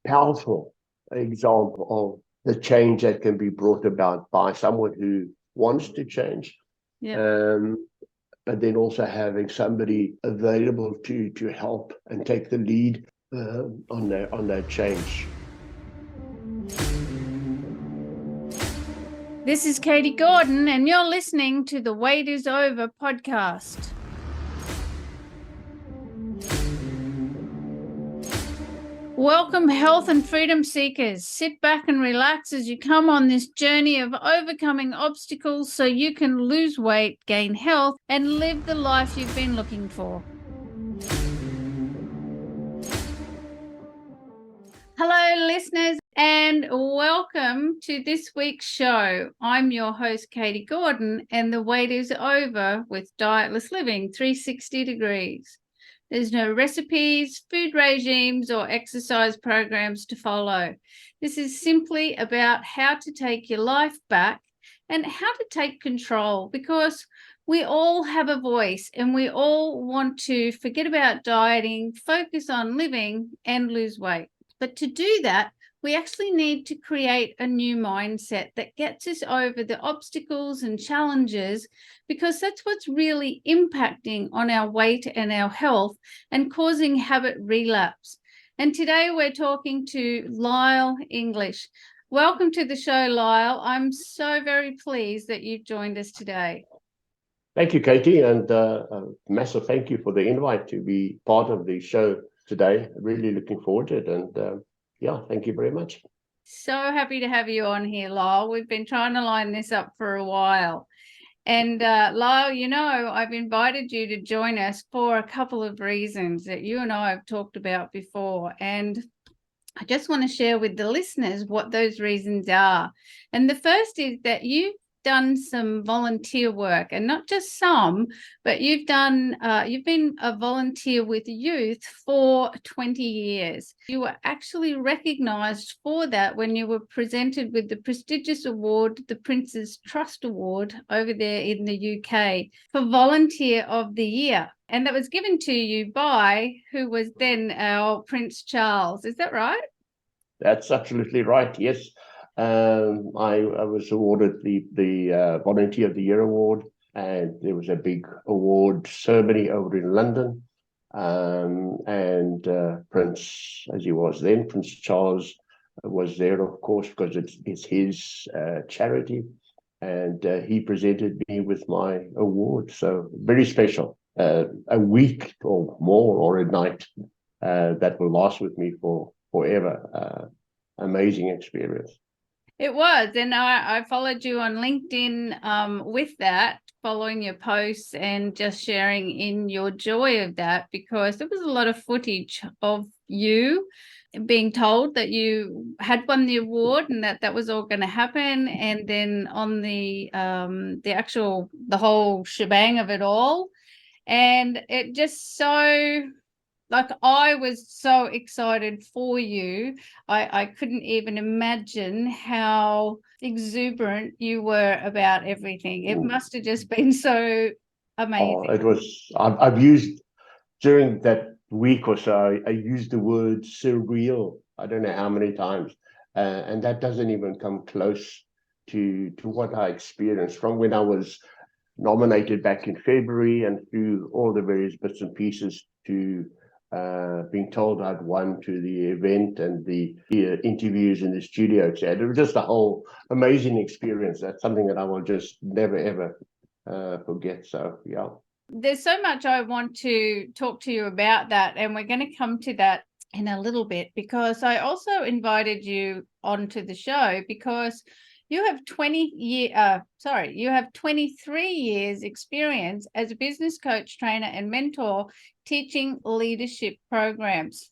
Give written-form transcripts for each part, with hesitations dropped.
powerful example of the change that can be brought about by someone who wants to change. Yeah. But then also having somebody available to help and take the lead on that change. This is Katie Gordon, and you're listening to the Wait is Over podcast. Welcome, health and freedom seekers. Sit back and relax as you come on this journey of overcoming obstacles so you can lose weight, gain health, and live the life you've been looking for. Hello, listeners, and welcome to this week's show. I'm your host, Katie Gordon, and the wait is over with Dietless Living 360 degrees. There's no recipes, food regimes, or exercise programs to follow. This is simply about how to take your life back and how to take control, because we all have a voice and we all want to forget about dieting, focus on living, and lose weight. But to do that, we actually need to create a new mindset that gets us over the obstacles and challenges, because that's what's really impacting on our weight and our health and causing habit relapse. And today we're talking to Lyle English. Welcome to the show, Lyle. I'm so very pleased that you've joined us today. Thank you, Katie, and a massive thank you for the invite to be part of the show today. Really looking forward to it, and thank you very much. So happy to have you on here, Lyle. We've been trying to line this up for a while. And Lyle, I've invited you to join us for a couple of reasons that you and I have talked about before. And I just want to share with the listeners what those reasons are. And the first is that you've done some volunteer work, and not just some, but you've been a volunteer with youth for 20 years. You were actually recognized for that when you were presented with the prestigious award, the Prince's Trust Award over there in the UK for Volunteer of the Year. And that was given to you by who was then our Prince Charles. Is that right? That's absolutely right. Yes. I was awarded the Volunteer of the Year award, and there was a big award ceremony over in London. And Prince, as he was then, Prince Charles was there, of course, because it's his charity, and he presented me with my award. So very special. A week or more, or a night that will last with me for forever. Amazing experience. It was, and I followed you on LinkedIn with that, following your posts and just sharing in your joy of that, because there was a lot of footage of you being told that you had won the award and that was all going to happen, and then on the whole shebang of it all, and it just so. Like, I was so excited for you. I couldn't even imagine how exuberant you were about everything. It must have just been so amazing. It was. I've used during that week or so. I used the word surreal. I don't know how many times, and that doesn't even come close to what I experienced from when I was nominated back in February, and through all the various bits and pieces to being told I'd won, to the event and the interviews in the studio. It was just a whole amazing experience. That's something that I will just never, ever forget. So, yeah. There's so much I want to talk to you about that, and we're going to come to that in a little bit, because I also invited you onto the show because you have 23 years experience as a business coach, trainer, and mentor teaching leadership programs.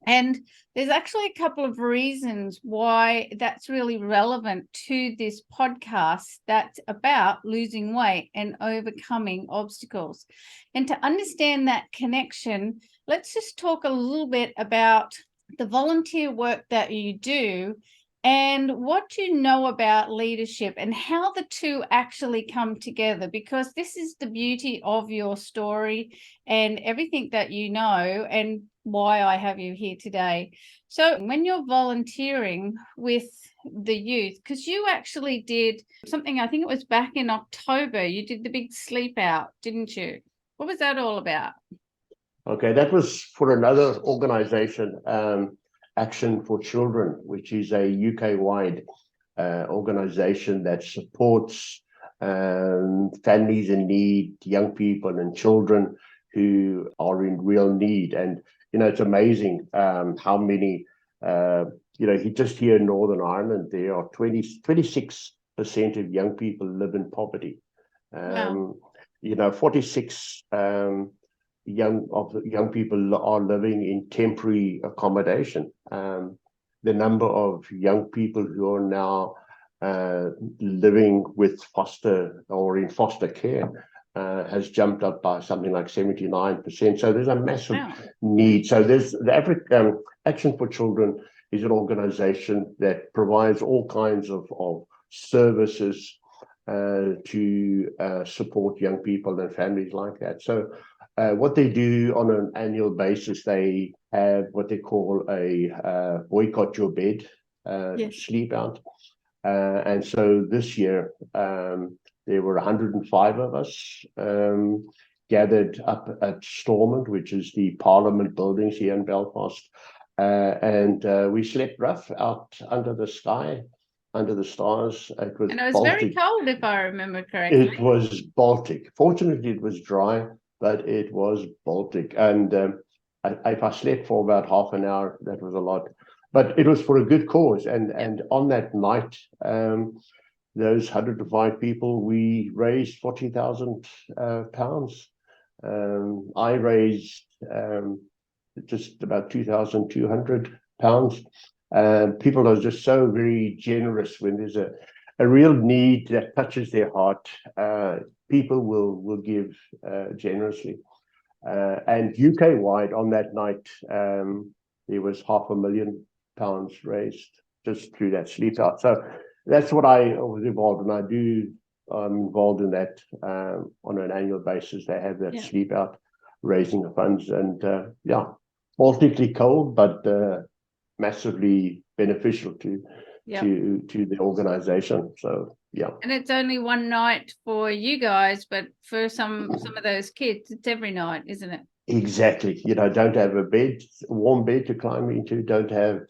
And there's actually a couple of reasons why that's really relevant to this podcast that's about losing weight and overcoming obstacles. And to understand that connection, let's just talk a little bit about the volunteer work that you do and what you know about leadership and how the two actually come together, because this is the beauty of your story and everything that you know. And why I have you here today. So when you're volunteering with the youth, because you actually did something, I think it was back in October, you did the big sleep out, didn't you? What was that all about? Okay, that was for another organization, Action for Children, which is a UK-wide organization that supports families in need, young people and children who are in real need. And, it's amazing how many, just here in Northern Ireland, there are 26% of young people live in poverty. Wow. 46 young people are living in temporary accommodation. The number of young people who are now living with foster or in foster care has jumped up by something like 79%. So there's a massive need. So there's the African Action for Children is an organization that provides all kinds of services to support young people and families like that. So what they do on an annual basis, they have what they call a boycott your bed sleep out. And so this year, there were 105 of us gathered up at Stormont, which is the Parliament buildings here in Belfast. And we slept rough out under the sky, under the stars. It was very cold, if I remember correctly. It was Baltic. Fortunately, it was dry, but it was Baltic. And if I slept for about half an hour, that was a lot. But it was for a good cause. And on that night, those 105 people, we raised £40,000. I raised just about £2,200. People are just so very generous when there's a real need that touches their heart. People will give generously. And UK-wide on that night, there was £500,000 raised just through that sleep out. So that's what I was involved in. I'm involved in that on an annual basis. They have that sleep out, raising the funds, and Baltically cold, but massively beneficial to the organization. So and it's only one night for you guys, but for some of those kids, it's every night, isn't it? Exactly. Don't have a warm bed to climb into, don't have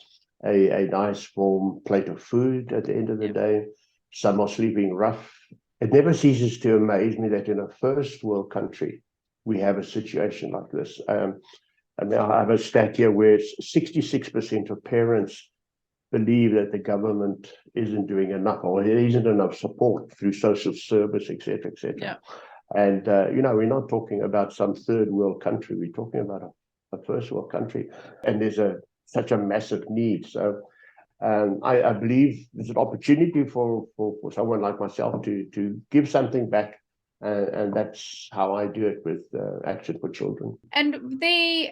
a nice warm plate of food at the end of the day. Some are sleeping rough. It never ceases to amaze me that in a first world country we have a situation like this. And now I have a stat here where 66% of parents believe that the government isn't doing enough, or there isn't enough support through social service, etc., etc. And we're not talking about some third world country. We're talking about a first world country, and there's such a massive need. So I believe there's an opportunity for someone like myself to give something back. And that's how I do it with Action for Children. And the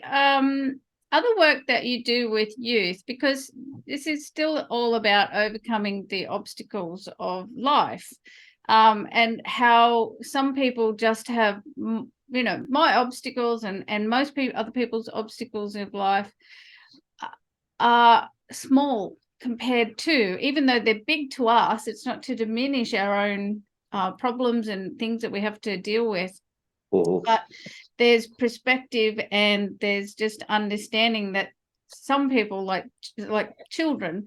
other work that you do with youth, because this is still all about overcoming the obstacles of life, and how some people just have, my obstacles and most other people's obstacles of life are small compared to, even though they're big to us, it's not to diminish our own problems and things that we have to deal with. But there's perspective and there's just understanding that some people, like children,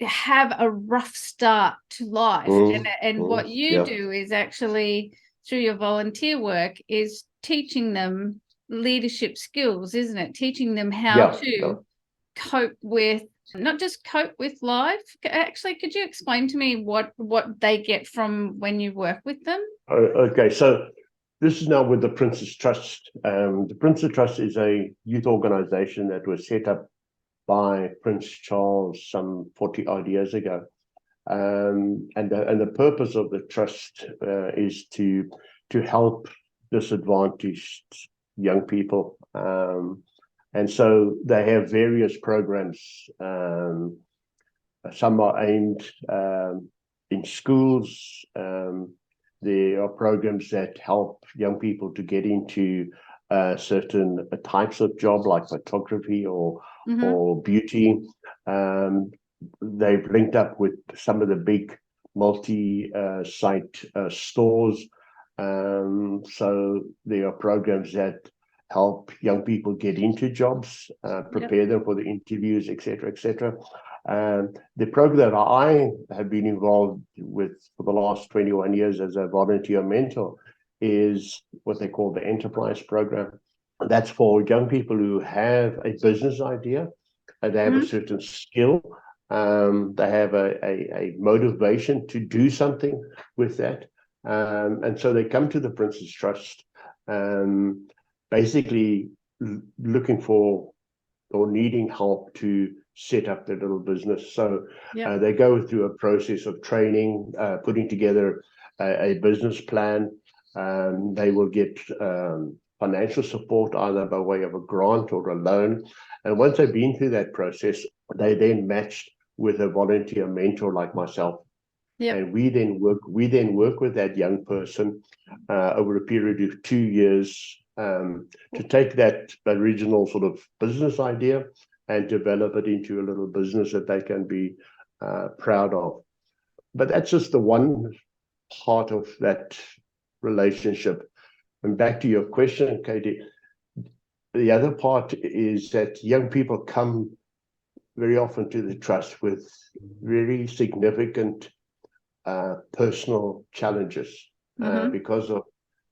have a rough start to life. And what you do is actually, through your volunteer work, is teaching them leadership skills, isn't it? Teaching them how to cope with, not just cope with life. Actually, could you explain to me what they get from when you work with them? Okay, so this is now with the Prince's Trust. The Prince's Trust is a youth organization that was set up by Prince Charles some 40 odd years ago. And the purpose of the trust is to help disadvantaged young people. And so they have various programs. Some are aimed in schools. There are programs that help young people to get into certain types of job like photography or Mm-hmm. beauty. They've linked up with some of the big multi-site stores. So there are programs that help young people get into jobs, prepare them for the interviews, etc., etc. The program that I have been involved with for the last 21 years as a volunteer mentor is what they call the Enterprise Program. That's for young people who have a business idea and they have a Mm-hmm. certain skill. They have a motivation to do something with that. And so they come to the Prince's Trust, basically looking for or needing help to set up their little business. So Yep. they go through a process of training, putting together a business plan. They will get financial support either by way of a grant or a loan. And once they've been through that process, they then matched with a volunteer mentor like myself. Yep. And we then work with that young person over a period of 2 years to take that original sort of business idea and develop it into a little business that they can be proud of. But that's just the one part of that relationship. And back to your question, Katie, the other part is that young people come very often to the trust with very significant personal challenges because of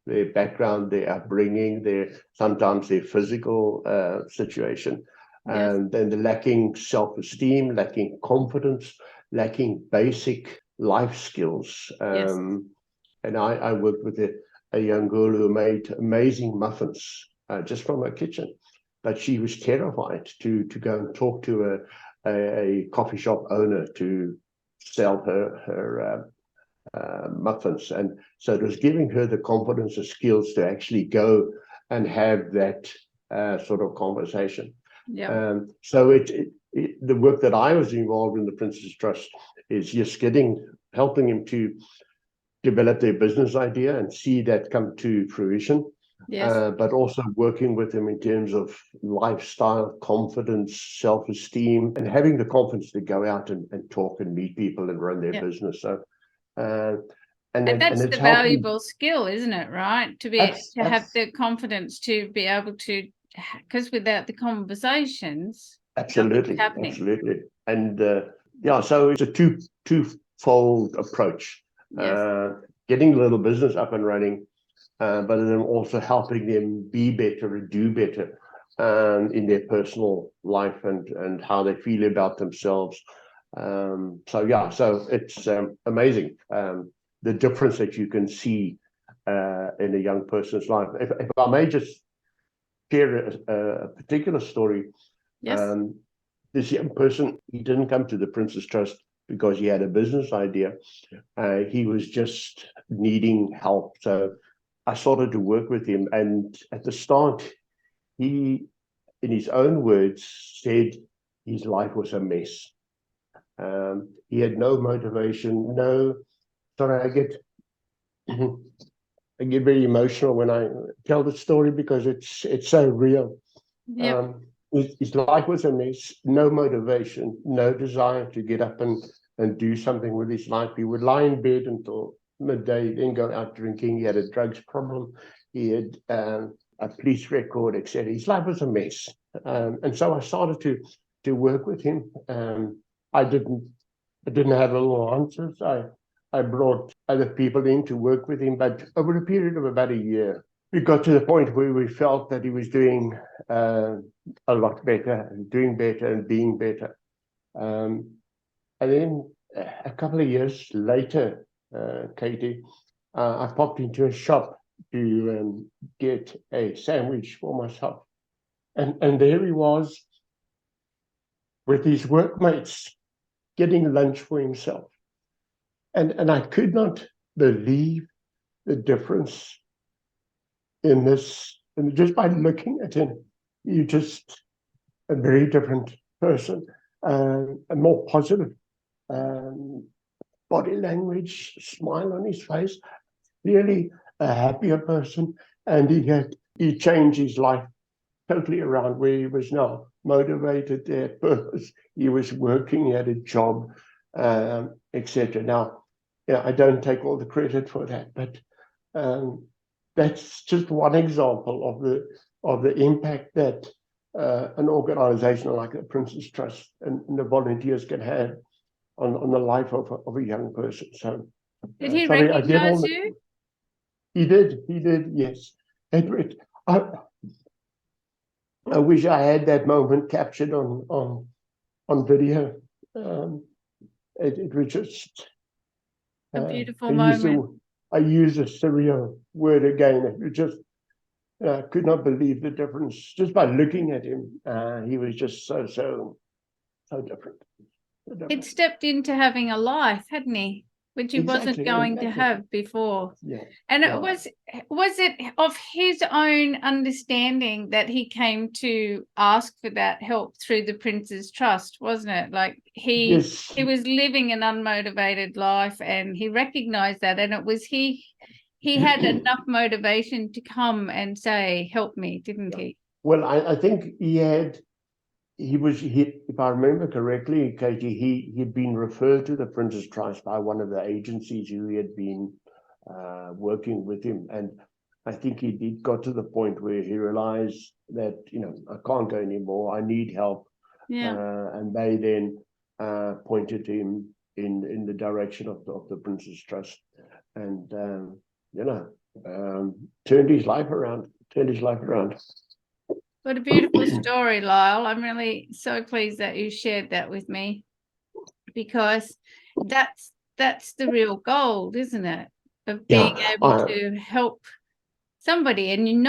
their background, their upbringing, sometimes their physical situation, Yes. and then the lacking self-esteem, lacking confidence, lacking basic life skills. Yes. And I worked with a young girl who made amazing muffins just from her kitchen, but she was terrified to go and talk to a coffee shop owner to sell her muffins. And so it was giving her the confidence and skills to actually go and have that sort of conversation. Yeah. So the work that I was involved in the Prince's Trust is just helping him to develop their business idea and see that come to fruition. Yes. But also working with them in terms of lifestyle, confidence, self-esteem, and having the confidence to go out and talk and meet people and run their Yeah. business. So, and that's it's the helping. valuable skill, isn't it? Right, to have the confidence to be able to, because without the conversations, nothing's happening. Absolutely. And so it's a twofold approach. Yes. Getting the little business up and running, but then also helping them be better and do better in their personal life and how they feel about themselves. So it's amazing the difference that you can see in a young person's life. If I may just share a particular story. Yes. This young person, he didn't come to the Prince's Trust because he had a business idea. He was just needing help. So I started to work with him. And at the start, he, in his own words, said his life was a mess. He had no motivation, sorry, I get very emotional when I tell the story because it's so real. Yep. His life was a mess, no motivation, no desire to get up and do something with his life. He would lie in bed until midday, then go out drinking. He had a drugs problem. He had a police record, etc. His life was a mess. And so I started to work with him. I didn't have all answers. I brought other people in to work with him, but over a period of about a year, we got to the point where we felt that he was doing a lot better, doing better and being better. And then a couple of years later, Katie, I popped into a shop to get a sandwich for myself. And there he was with his workmates getting lunch for himself. And I could not believe the difference in this. And just by looking at him, you just a very different person, a more positive body language, smile on his face, really a happier person. And he had he changed his life totally around where he was now, motivated there, purpose. He was working, he had a job, etc. Now, yeah, I don't take all the credit for that, but that's just one example of the impact that an organization like the Prince's Trust and the volunteers can have on the life of a young person. So, Did he sorry, I did all. recognize you? He did, yes. Edward, I wish I had that moment captured on video. It was just A beautiful I moment. use a surreal word again. It was just could not believe the difference just by looking at him. He was just so different. So He'd different. stepped into having a life, hadn't he? Which he wasn't going to have before. Yeah. And Yeah. was it of his own understanding that he came to ask for that help through the Prince's Trust, wasn't it? Like he was living an unmotivated life and he recognized that, and it was he had enough motivation to come and say, help me, didn't he? Well, I think if I remember correctly, Katie, he'd been referred to the Prince's Trust by one of the agencies who had been working with him. And I think he got to the point where he realized that, I can't go anymore. I need help. Yeah. And they then pointed him in the direction of the Prince's Trust. And, turned his life around. What a beautiful story, Lyle. I'm really so pleased that you shared that with me, because that's the real gold, isn't it? Of being able to help somebody, and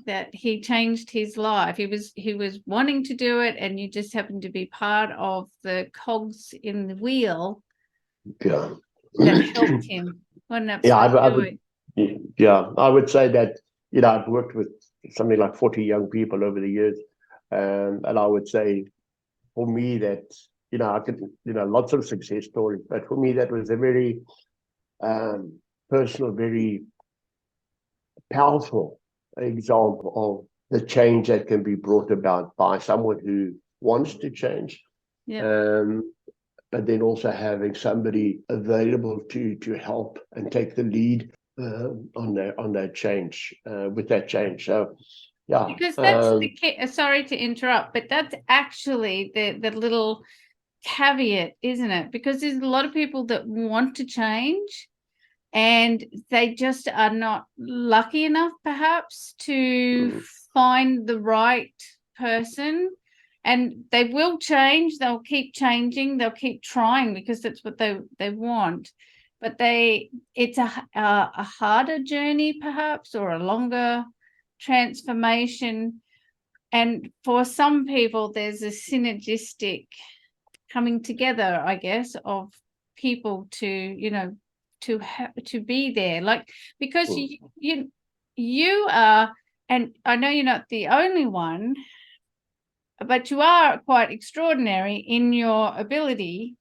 that he changed his life. He was wanting to do it, and you just happened to be part of the cogs in the wheel that helped him. What an absolute joy. I would say that, I've worked with something like 40 young people over the years. And I would say for me that, I could, lots of success stories, but for me, that was a very personal, very powerful example of the change that can be brought about by someone who wants to change. Yeah. But then also having somebody available to help and take the lead on that change, with that change. So, yeah. Because that's the key. Sorry to interrupt, but that's actually the little caveat, isn't it? Because there's a lot of people that want to change, and they just are not lucky enough, perhaps, to find the right person. And they will change. They'll keep changing. They'll keep trying because that's what they want. But it's a harder journey, perhaps, or a longer transformation. And for some people, there's a synergistic coming together, I guess, of people to to be there, like, because you are, and I know you're not the only one, but you are quite extraordinary in your ability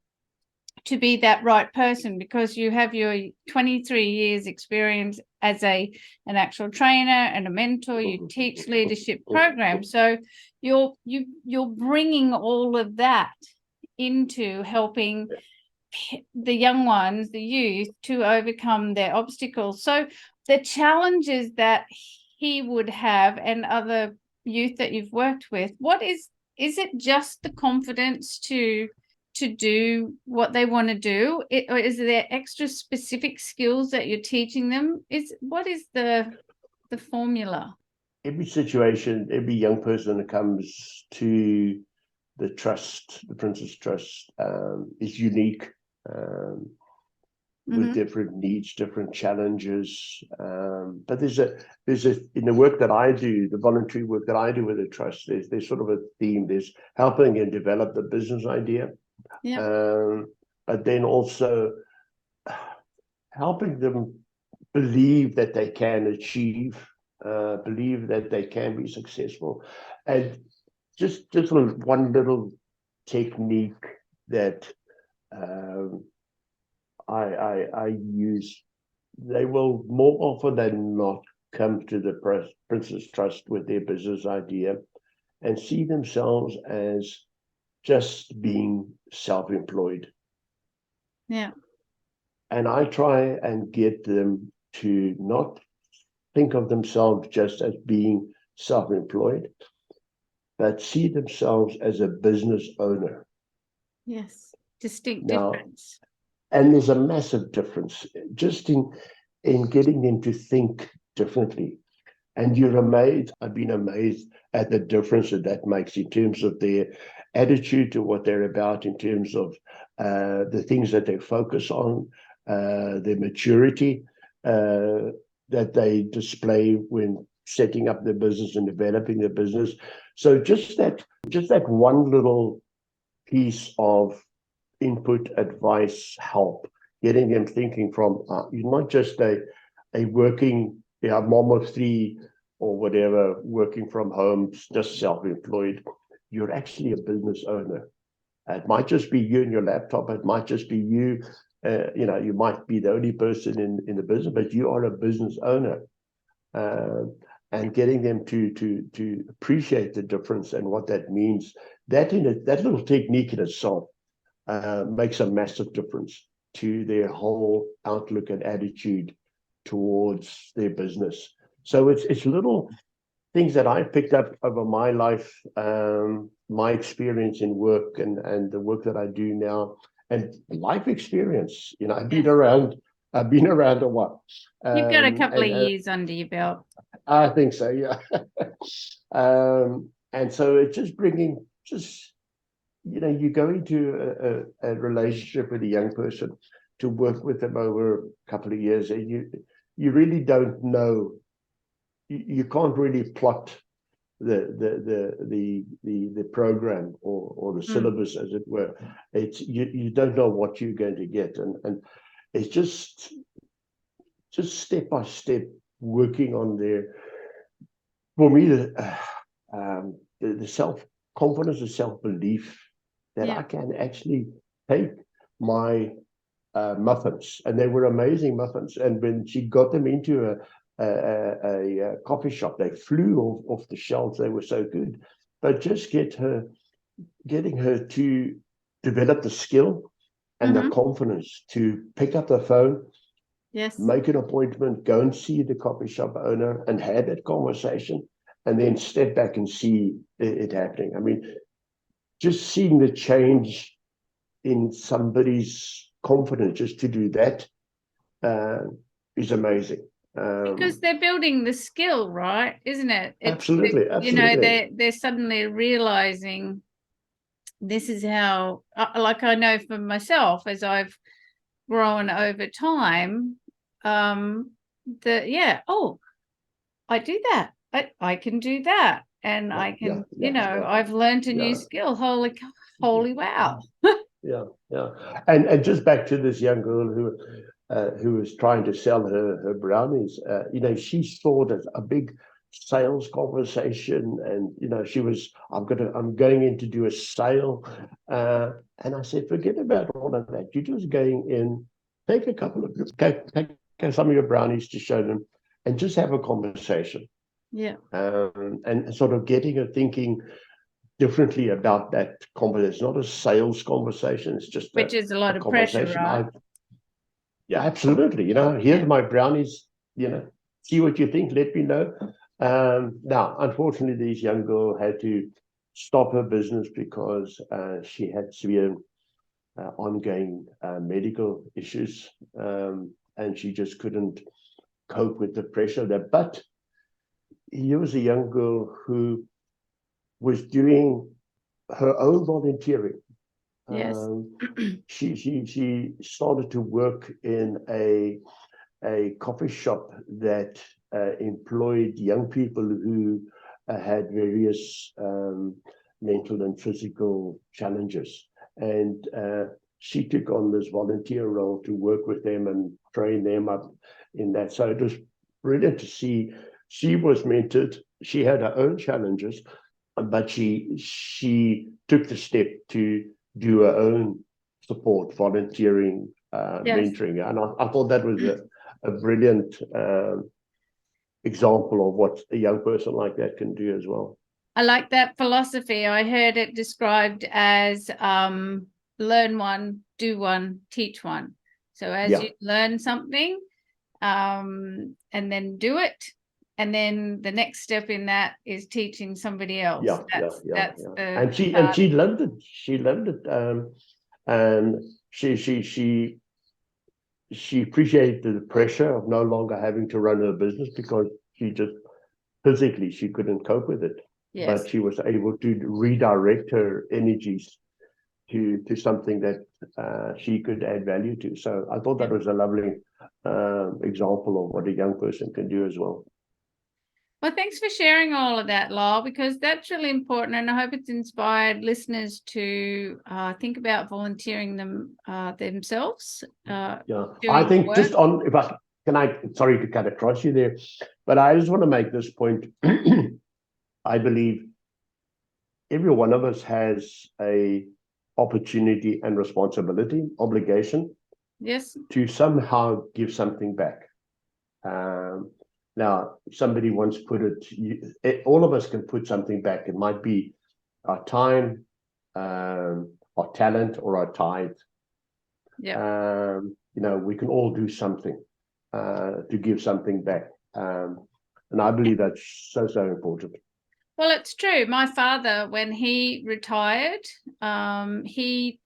to be that right person, because you have your 23 years experience as an actual trainer and a mentor. You teach leadership programs, so you're bringing all of that into helping the young ones, the youth, to overcome their obstacles. So the challenges that he would have, and other youth that you've worked with, what is it just the confidence to do what they want to do, or is there extra specific skills that you're teaching them? What is the formula? Every situation, every young person that comes to the Prince's Trust, is unique, with different needs, different challenges. But there's in the work that I do, the voluntary work that I do with the trust, there's sort of a theme. There's helping and develop the business idea, but then also helping them believe that they can achieve, believe that they can be successful. And just one little technique that I use, they will more often than not come to the Prince's Trust with their business idea and see themselves as just being self-employed. Yeah. And I try and get them to not think of themselves just as being self-employed, but see themselves as a business owner. Yes. Distinct Now, difference. and there's a massive difference just in getting them to think differently. And you're amazed, I've been amazed at the difference that makes in terms of their attitude to what they're about, in terms of the things that they focus on, their maturity that they display when setting up their business and developing their business. So just that one little piece of input, advice, help, getting them thinking from you're not just a working mom of three or whatever, working from home, just self-employed. You're actually a business owner. It might just be you and your laptop. It might just be you. You might be the only person in the business, but you are a business owner. And getting them to appreciate the difference and what that means. That little technique in itself makes a massive difference to their whole outlook and attitude towards their business. So it's little things that I picked up over my life, my experience in work and the work that I do now, and life experience. I've been around a while. You've got a couple of years under your belt. I think so, yeah. And so it's just bringing you go into a relationship with a young person to work with them over a couple of years, and you really don't know. You can't really plot the program or the syllabus, as it were. It's you don't know what you're going to get, and it's just step by step working on for me the self-confidence, the self-belief that I can actually take my muffins, and they were amazing muffins. And when she got them into a coffee shop, they flew off the shelves. They were so good. But just getting her to develop the skill and the confidence to pick up the phone, make an appointment, go and see the coffee shop owner and have that conversation, and then step back and see it happening. I mean, just seeing the change in somebody's confidence just to do that is amazing. Because they're building the skill, right? Isn't it? Absolutely. They're suddenly realizing this is how, like I know for myself, as I've grown over time, I do that. I can do that. And I can, I've learned a new skill. Holy wow. Yeah. And just back to this young girl who was trying to sell her brownies. She saw it as a big sales conversation, and she was, I'm going in to do a sale, and I said, forget about all of that. You're just going in, take some of your brownies to show them, and just have a conversation. Yeah. And sort of getting her thinking differently about that conversation. It's not a sales conversation. It's just which is a lot of pressure, right? Yeah, absolutely. Here's my brownies. See what you think. Let me know. Now, unfortunately, this young girl had to stop her business because she had severe ongoing medical issues, and she just couldn't cope with the pressure there. But here was a young girl who was doing her own volunteering. Yes. She started to work in a coffee shop that employed young people who had various mental and physical challenges. And she took on this volunteer role to work with them and train them up in that. So it was brilliant to see. She was mentored. She had her own challenges, but she took the step to do her own support, volunteering, mentoring. And I thought that was a brilliant example of what a young person like that can do as well. I like that philosophy. I heard it described as learn one, do one, teach one. So as Yeah, you learn something, and then do it, and then the next step in that is teaching somebody else. That's the And part. she loved it. She loved it. And she appreciated the pressure of no longer having to run her business because she just physically she couldn't cope with it. But Yes. she was able to redirect her energies to something that she could add value to. So I thought that Yep. was a lovely example of what a young person can do as well. Well, thanks for sharing all of that, Lyle, because that's really important. And I hope it's inspired listeners to think about volunteering themselves. Yeah, I Doing think work. just on, if I can, sorry to cut across you there, but I just want to make this point. I believe every one of us has a opportunity and responsibility, obligation Yes. to somehow give something back. Now, somebody once put it, all of us can put something back. It might be our time, our talent, or our tithe. Yeah. We can all do something to give something back. And I believe that's so, so important. Well, it's true. My father, when he retired, he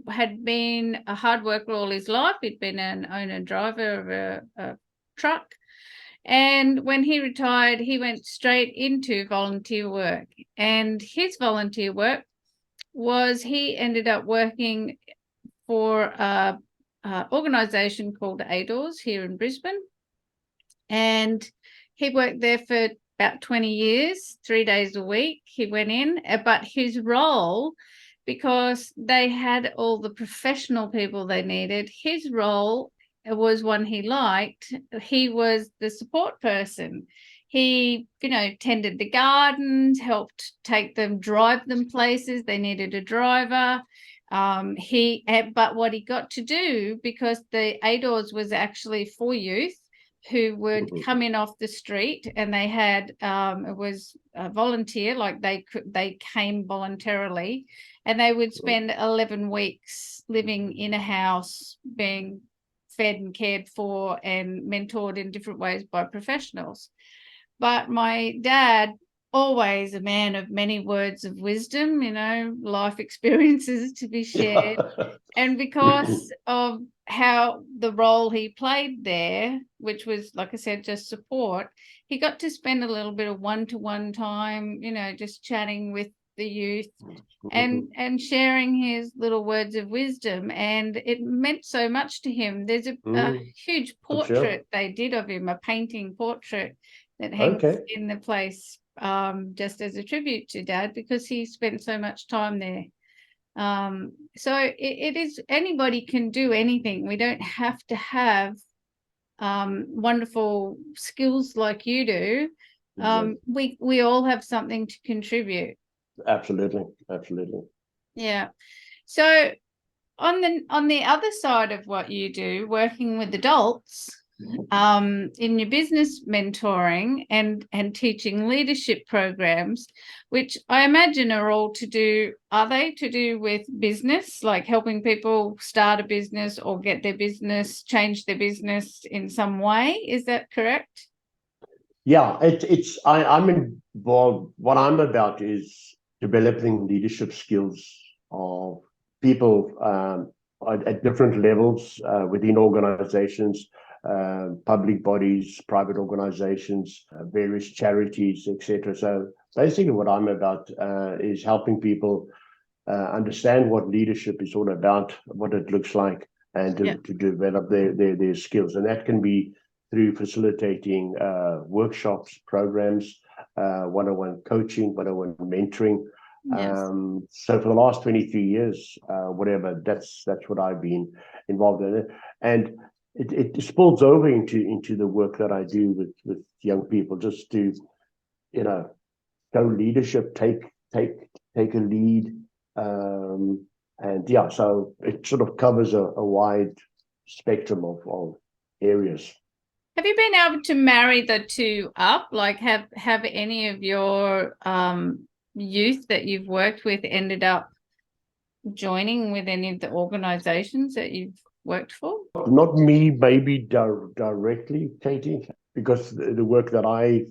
had been a hard worker all his life. He'd been an owner driver of a truck. And when he retired, he went straight into volunteer work. And his volunteer work was he ended up working for a organization called ADORS here in Brisbane. And he worked there for about 20 years, 3 days a week. He went in, but his role, because they had all the professional people they needed, his role was one he liked. He was the support person. He, tended the gardens, helped take them, drive them places. They needed a driver. But what he got to do, because the ADORS was actually for youth who would come in off the street, and they had it was a volunteer, like they came voluntarily, and they would spend 11 weeks living in a house, being fed and cared for and mentored in different ways by professionals. But my dad, always a man of many words of wisdom, life experiences to be shared. And because of how the role he played there, which was, like I said, just support, he got to spend a little bit of one-to-one time, just chatting with the youth and sharing his little words of wisdom. And it meant so much to him. There's a huge portrait they did of him, a painting portrait that hangs in the place, just as a tribute to Dad, because he spent so much time there. So it is, anybody can do anything. We don't have to have wonderful skills like you do. We all have something to contribute. Absolutely. Yeah. So on the other side of what you do, working with adults, in your business mentoring and teaching leadership programs, which I imagine are they to do with business, like helping people start a business or get their business, change their business in some way? Is that correct? Yeah, I'm involved. What I'm about is developing leadership skills of people at different levels within organizations, public bodies, private organizations, various charities, etc. So basically, what I'm about is helping people understand what leadership is all about, what it looks like, and to develop their skills. And that can be through facilitating workshops, programs, one-on-one coaching, one-on-one mentoring. Yes. So for the last 23 years, that's what I've been involved in. And it spills over into the work that I do with young people, just to, show leadership, take a lead. And yeah, so it sort of covers a wide spectrum of areas. Have you been able to marry the two up? Like, have any of your youth that you've worked with ended up joining with any of the organizations that you've worked for? Not me, maybe directly, Katie, because the work that I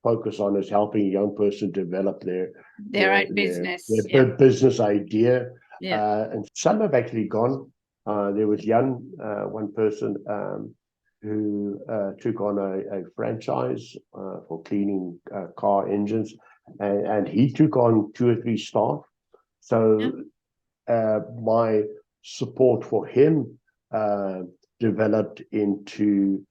focus on is helping a young person develop Their own business. their Yeah. business idea. Yeah. And some have actually gone. There was one person who took on a franchise for cleaning car engines, and he took on 2 or 3 staff. Yeah. So my support for him uh, developed into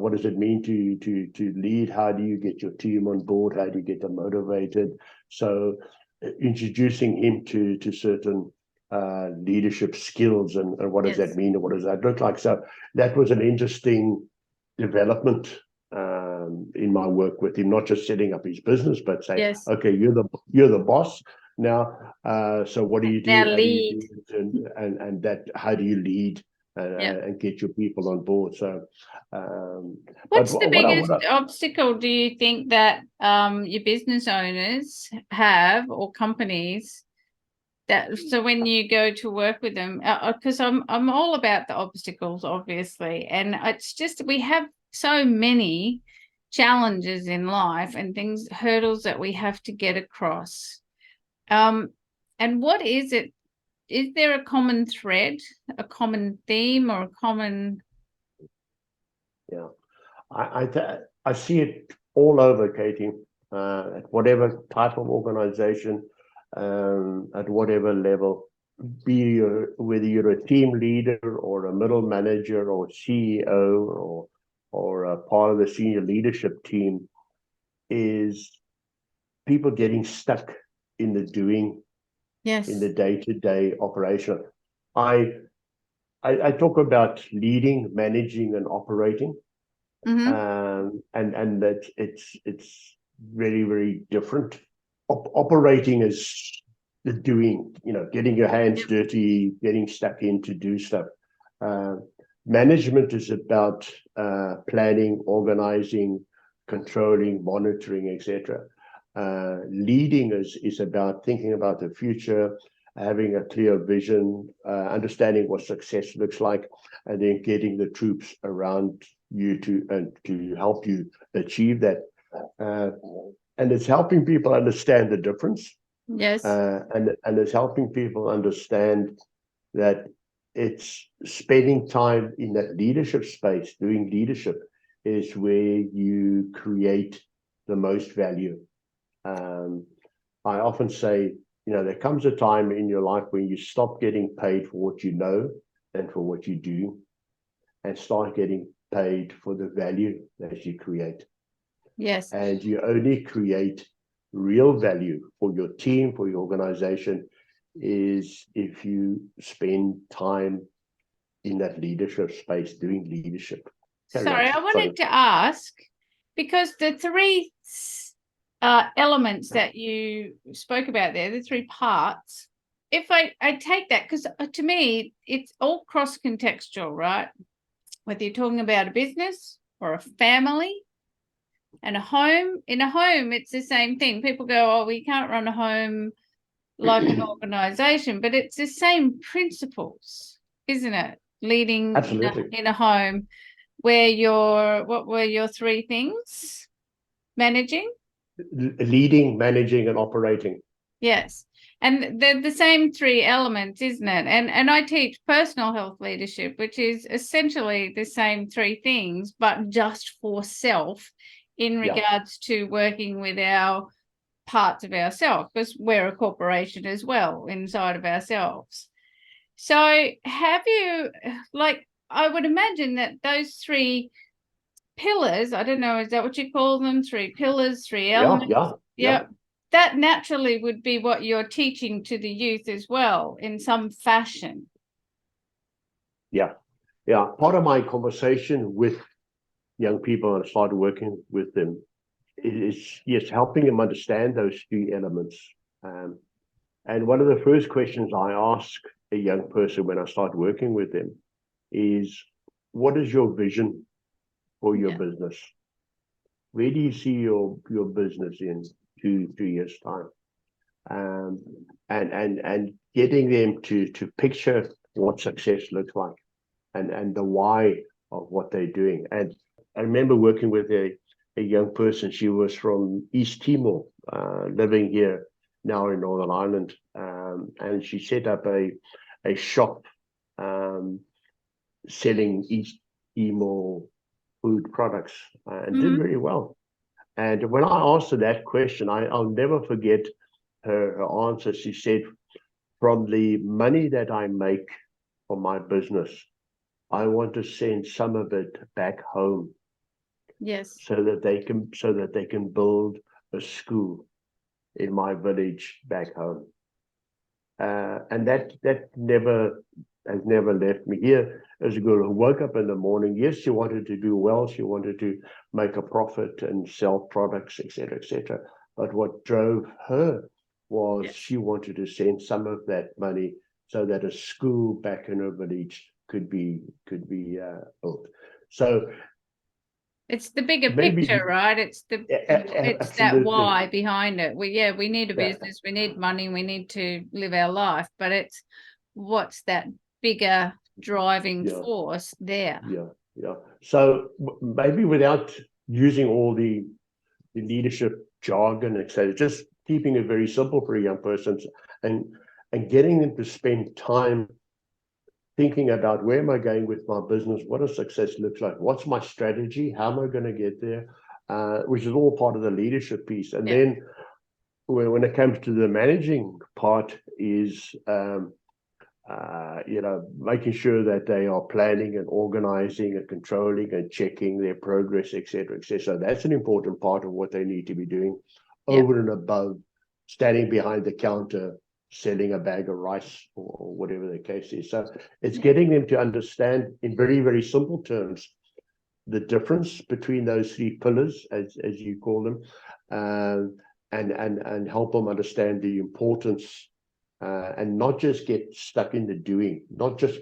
what does it mean to lead? How do you get your team on board? How do you get them motivated? So introducing him to certain leadership skills and what does that Yes. mean and what does that look like? So that was an interesting development in my work with him, not just setting up his business, but say, Yes. okay, you're the boss now. So what do you Now do? How do you lead. do it? And that how do you lead Yeah. and get your people on board? So, but What's the biggest obstacle do you think that your business owners have, or companies, that so when you go to work with them, because I'm all about the obstacles, obviously, and it's just we have so many challenges in life and things, hurdles that we have to get across. And what is it? Is there a common thread, a common theme, or a common? Yeah, I see it all over, Katie, at whatever type of organization, at whatever level, whether you're a team leader or a middle manager or CEO or a part of the senior leadership team, is people getting stuck in the doing, in the Yes. day-to-day operation. I I talk about leading, managing, and operating. Mm-hmm. And that it's very different. Operating is the doing, getting your hands dirty, getting stuck in to do stuff. Uh, Management is about planning, organizing, controlling, monitoring, etc. Leading is about thinking about the future, having a clear vision, understanding what success looks like, and then getting the troops around you to help you achieve that. Uh, and it's helping people understand the difference, Yes. and it's helping people understand that it's spending time in that leadership space, doing leadership, is where you create the most value. Um, I often say, there comes a time in your life when you stop getting paid for what you know and for what you do, and start getting paid for the value that you create. Yes. And you only create real value for your team, for your organization, is if you spend time in that leadership space doing leadership. Carry on. Sorry, I Sorry. wanted to ask, because the three elements that you spoke about there, the three parts, if I take that, because to me, it's all cross-contextual, right? Whether you're talking about a business or a family and a home. In a home, it's the same thing. People go, oh, we can't run a home like an organization, but it's the same principles, isn't it? Leading Absolutely. in a home where what were your three things? Managing? Leading, managing, and operating. Yes. And they're the same three elements, isn't it? And I teach personal health leadership, which is essentially the same three things, but just for self in regards to working with our parts of ourselves, because we're a corporation as well inside of ourselves. So have you, like, I would imagine that those three pillars, I don't know, is that what you call them? Three pillars, three elements? Yeah. That naturally would be what you're teaching to the youth as well in some fashion. Yeah. Part of my conversation with young people, and I started working with them, is yes, helping them understand those three elements. And one of the first questions I ask a young person when I start working with them is, what is your vision for your Yeah. business? Where do you see your business in 2 years time? And getting them to picture what success looks like, and the why of what they're doing. And I remember working with a young person. She was from East Timor, living here now in Northern Ireland, and she set up a shop, selling East Timor food products, and did Hmm. very well. And when I asked her that question, I'll never forget her answer. She said, from the money that I make from my business, I want to send some of it back home Yes. so that they can build a school in my village back home. And that never has never left me. Here as a girl who woke up in the morning. Yes, she wanted to do well. She wanted to make a profit and sell products, etc., etc. But what drove her was Yes. she wanted to send some of that money so that a school back in her village could be built. So It's the bigger maybe picture, right? It's that absolutely, why behind it. We need a yeah, business, we need money, we need to live our life, but it's what's that bigger driving yeah, force there. yeah, yeah. So maybe without using all the leadership jargon, etc., just keeping it very simple for a young person, and and getting them to spend time thinking about where am I going with my business, what does success looks like, what's my strategy, how am I going to get there, which is all part of the leadership piece. And Yeah. then when it comes to the managing part is making sure that they are planning and organizing and controlling and checking their progress, etc., etc. So that's an important part of what they need to be doing, Yeah. over and above standing behind the counter selling a bag of rice, or whatever the case is. So it's Yeah. getting them to understand in very, very simple terms the difference between those three pillars, as you call them, and help them understand the importance, and not just get stuck in the doing, not just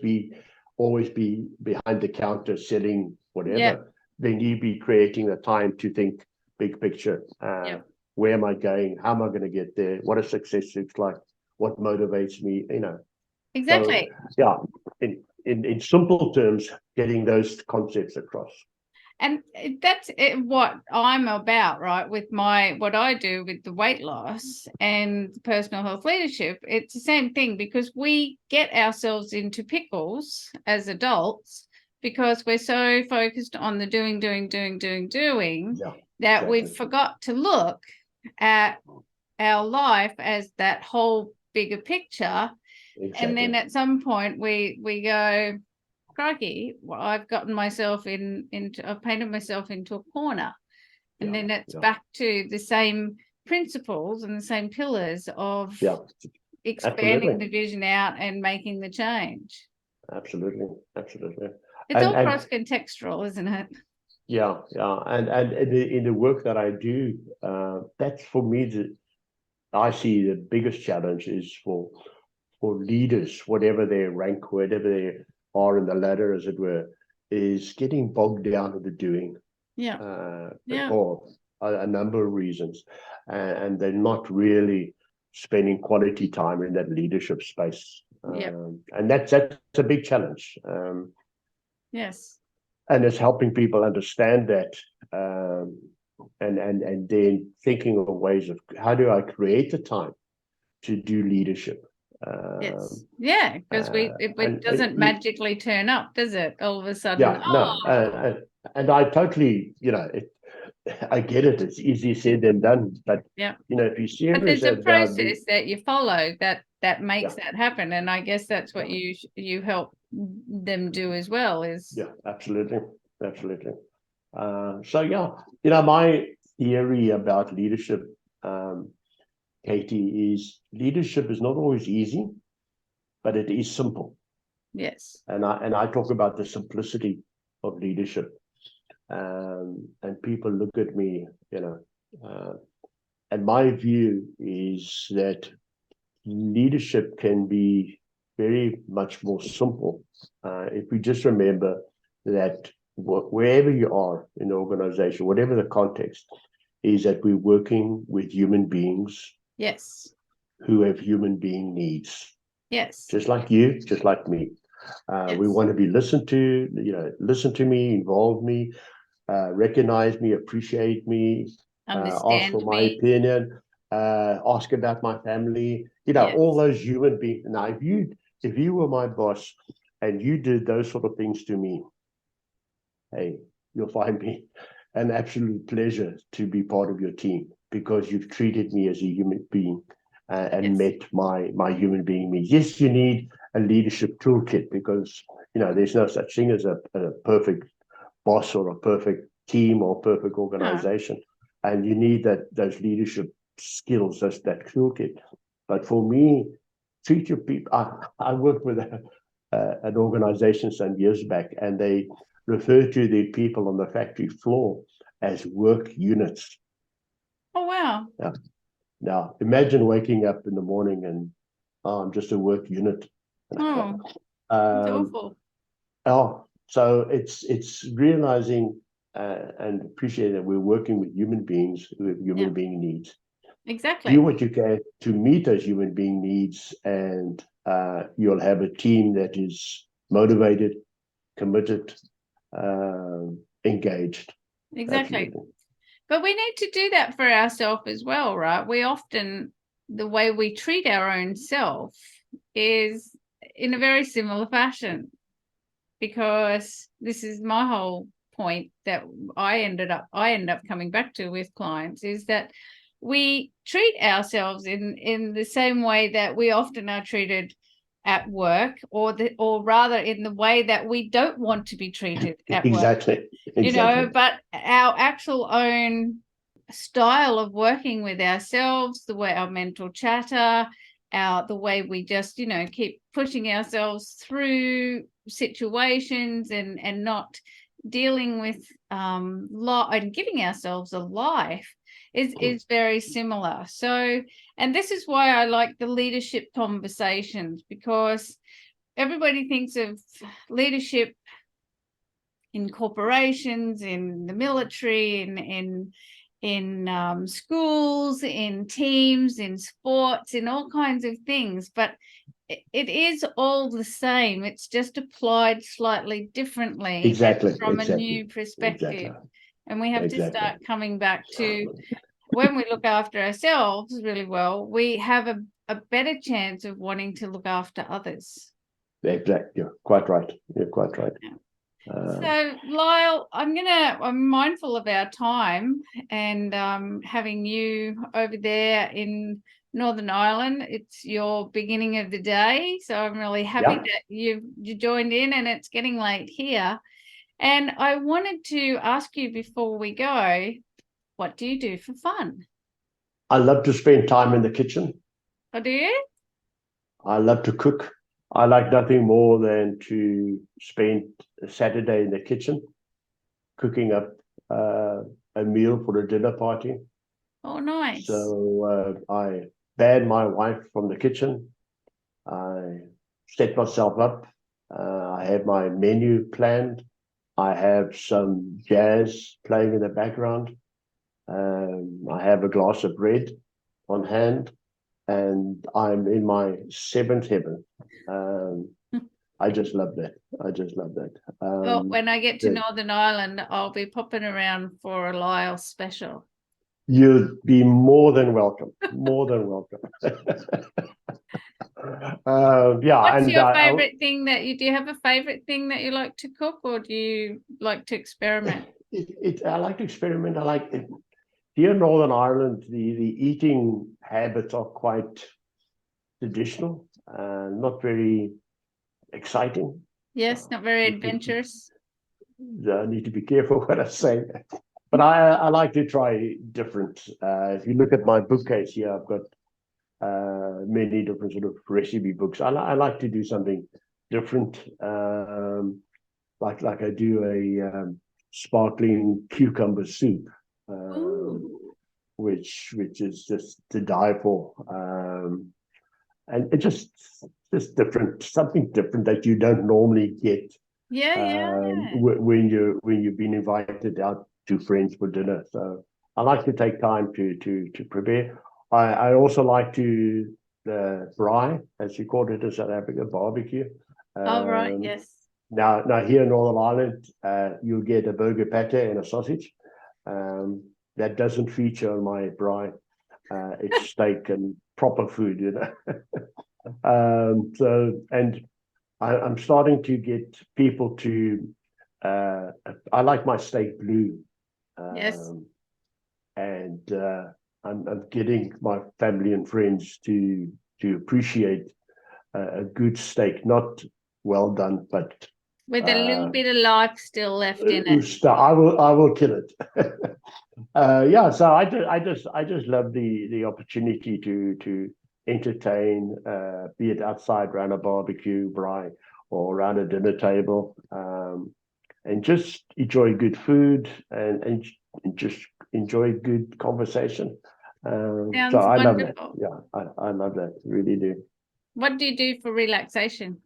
always be behind the counter selling Yeah. whatever. They need to be creating the time to think big picture. Yeah. Where am I going? How am I going to get there? What does success looks like? What motivates me? So Exactly. yeah, in simple terms, getting those concepts across. And that's what I'm about, right? With what I do with the weight loss and personal health leadership, it's the same thing, because we get ourselves into pickles as adults because we're so focused on the doing Yeah, that exactly. we've forgot to look at our life as that whole bigger picture. And Exactly. then at some point we go, crikey, well, I've gotten myself I've painted myself into a corner. And Yeah, then it's yeah, back to the same principles and the same pillars of yeah. expanding Absolutely, the vision out and making the change. absolutely, absolutely. It's And all cross contextual, isn't it? yeah, yeah. And in the work that I do, that's for me I see the biggest challenge is for leaders, whatever their rank, whatever they are in the ladder, as it were, is getting bogged down in the doing, Yeah. uh, Yeah. for a number of reasons, and they're not really spending quality time in that leadership space, Yeah. and that's a big challenge, Yes. and it's helping people understand that, and then thinking of ways of how do I create the time to do leadership. Yes. Yeah. Because it And doesn't magically turn up, does it? All of a sudden, yeah, no, and I totally, I get it. It's easier said than done, but yeah. if you're But serious there's a about process that you follow that makes yeah, that happen, and I guess that's what yeah, you help them do as well. Is yeah, absolutely, absolutely. So yeah, my theory about leadership, um, Katie, is leadership is not always easy, but it is simple. yes, And I talk about the simplicity of leadership, and people look at me, uh, and my view is that leadership can be very much more simple, if we just remember that wherever you are in the organization, whatever the context, is that we're working with human beings Yes. who have human being needs, Yes. just like you, just like me. We Yes. want to be listened to, listen to me, involve me, recognize me, appreciate me, ask for Understand my me. opinion, ask about my family, all Yes. those human beings. Now, if you were my boss and you did those sort of things to me, hey, you'll find me an absolute pleasure to be part of your team because you've treated me as a human being and Yes. met my human being needs. Yes, you need a leadership toolkit because there's no such thing as a perfect boss or a perfect team or perfect No. organization, and you need those leadership skills, that toolkit. But for me, treat your people. I worked with an organization some years back, and they refer to the people on the factory floor as work units. Oh, wow. Now imagine waking up in the morning and I'm just a work unit. Oh, it's um, awful. so it's realizing and appreciating that we're working with human beings who have Yeah, human being needs. Do exactly. what you can to meet those human being needs, and you'll have a team that is motivated, committed, engaged. Exactly. Absolutely. But we need to do that for ourselves as well, right? We often, the way we treat our own self is in a very similar fashion, because this is my whole point that I end up coming back to with clients, is that we treat ourselves in the same way that we often are treated at work, or rather in the way that we don't want to be treated at work. Exactly. Exactly. But our actual own style of working with ourselves, the way our mental chatter, the way we just, keep pushing ourselves through situations and not dealing with and giving ourselves a life is very similar. So, and this is why I like the leadership conversations, because everybody thinks of leadership in corporations, in the military, in schools, in teams, in sports, in all kinds of things. But it is all the same. It's just applied slightly differently and Exactly. from a Exactly. new perspective. Exactly. And we have to Exactly. start coming back to, when we look after ourselves really well, we have a better chance of wanting to look after others. Exactly. You're quite right. You're quite right. So, Lyle, I'm mindful of our time, and having you over there in Northern Ireland, it's your beginning of the day. So I'm really happy Yeah. that you joined in, and it's getting late here. And I wanted to ask you before we go, what do you do for fun? I love to spend time in the kitchen. Or do you? I love to cook. I like nothing more than to spend a Saturday in the kitchen cooking up a meal for a dinner party. Oh, nice. So I ban my wife from the kitchen. I set myself up. I have my menu planned. I have some jazz playing in the background. I have a glass of red on hand, and I'm in my seventh heaven. Um, I just love that. I just love that. Well, when I get to The, Northern Ireland, I'll be popping around for a Lyle special. you'd be more than welcome. More than welcome. Yeah, What's and your favorite thing that you do? You have a favorite thing that you like to cook, or do you like to experiment? I like to experiment. I like it. Here in Northern Ireland, the eating habits are quite traditional, not very exciting. Yes, not very Need to, adventurous. need to be careful what I say. But I like to try different. If you look at my bookcase here, I've got many different sort of recipe books. I like to do something different. Like I do a sparkling cucumber soup, Ooh. which is just to die for. And it just different, something different that you don't normally get Yeah. when you've been invited out to friends for dinner. So I like to take time to prepare. I also like to the braai, as you call it in South Africa, barbecue. All right. Um, Yes. now here in Northern Ireland, you'll get a burger pate and a sausage. That doesn't feature on my braai. It's steak and proper food, you know. And I'm starting to get people to. I like my steak blue, Yes. um, and I'm getting my family and friends to appreciate a good steak, not well done, but With a little uh, bit of life still left in it. I will kill it. Yeah, so I just love the opportunity to entertain, be it outside around a barbecue, braai, or around a dinner table, and just enjoy good food and just enjoy good conversation. So Sounds I love that. wonderful. Yeah, I love that. Really do. What do you do for relaxation?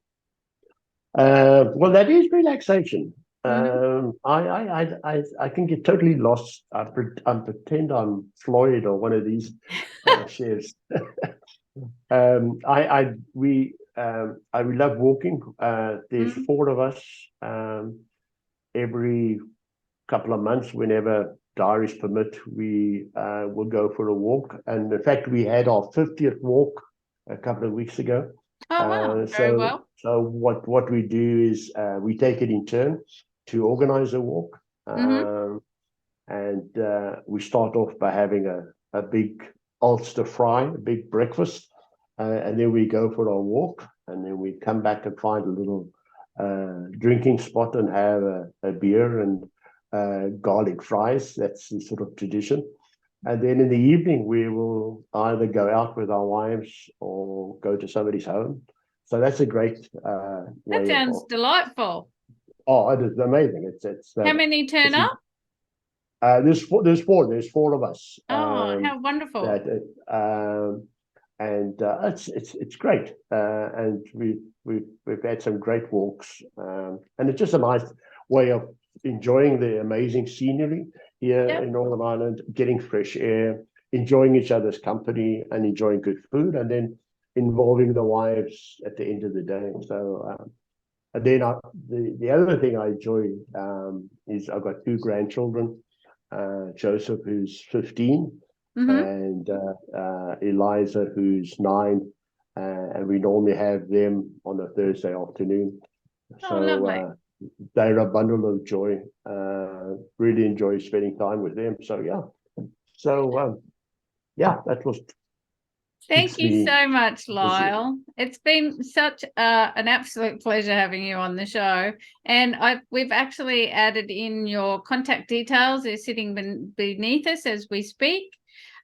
Well, that is relaxation. Hmm. I can get totally lost. I pretend I'm Floyd or one of these chefs. We love walking. There's Hmm. four of us. Every couple of months, whenever diaries permit, we will go for a walk. And in fact, we had our 50th walk a couple of weeks ago. Oh, wow. Very well. So what we do is we take it in turn to organize a walk, Hmm. and we start off by having a big Ulster fry, a big breakfast, and then we go for our walk, and then we come back and find a little drinking spot and have a beer and garlic fries. That's the sort of tradition. And then in the evening, we will either go out with our wives or go to somebody's home. So that's a great That way sounds of. delightful. Oh, it is amazing. How many turn It's up? there's four of us. Oh, how wonderful. That and it's great. And we've had some great walks. And it's just a nice way of enjoying the amazing scenery here Yep. in Northern Ireland, getting fresh air, enjoying each other's company, and enjoying good food, and then involving the wives at the end of the day. So. And then the other thing I enjoy is I've got two grandchildren, Joseph, who's 15, Hmm. and Eliza, who's 9. And we normally have them on a Thursday afternoon. Oh, So lovely. they're a bundle of joy. Really enjoy spending time with them. So, yeah. So, yeah, that was Thank keeps you me so much, busy. Lyle. It's been such an absolute pleasure having you on the show. And we've actually added in your contact details. They're sitting beneath us as we speak.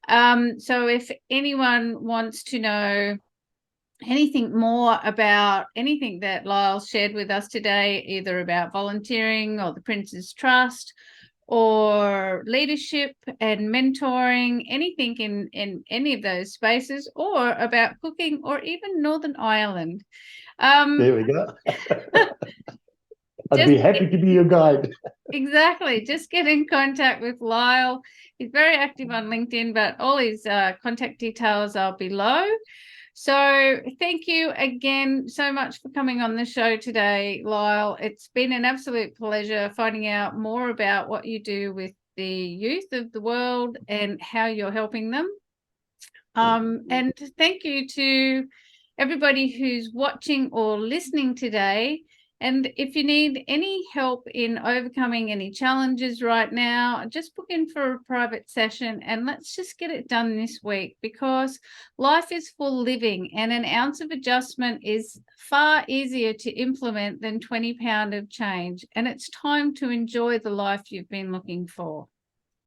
So if anyone wants to know anything more about anything that Lyle shared with us today, either about volunteering or the Prince's Trust or leadership and mentoring, anything in any of those spaces, or about cooking or even Northern Ireland. There we go. I'd Just be happy to be your guide. exactly, just get in contact with Lyle. He's very active on LinkedIn, but all his contact details are below. So thank you again so much for coming on the show today, Lyle. It's been an absolute pleasure finding out more about what you do with the youth of the world and how you're helping them. And thank you to everybody who's watching or listening today. And if you need any help in overcoming any challenges right now, just book in for a private session and let's just get it done this week, because life is for living and an ounce of adjustment is far easier to implement than £20 of change. And it's time to enjoy the life you've been looking for.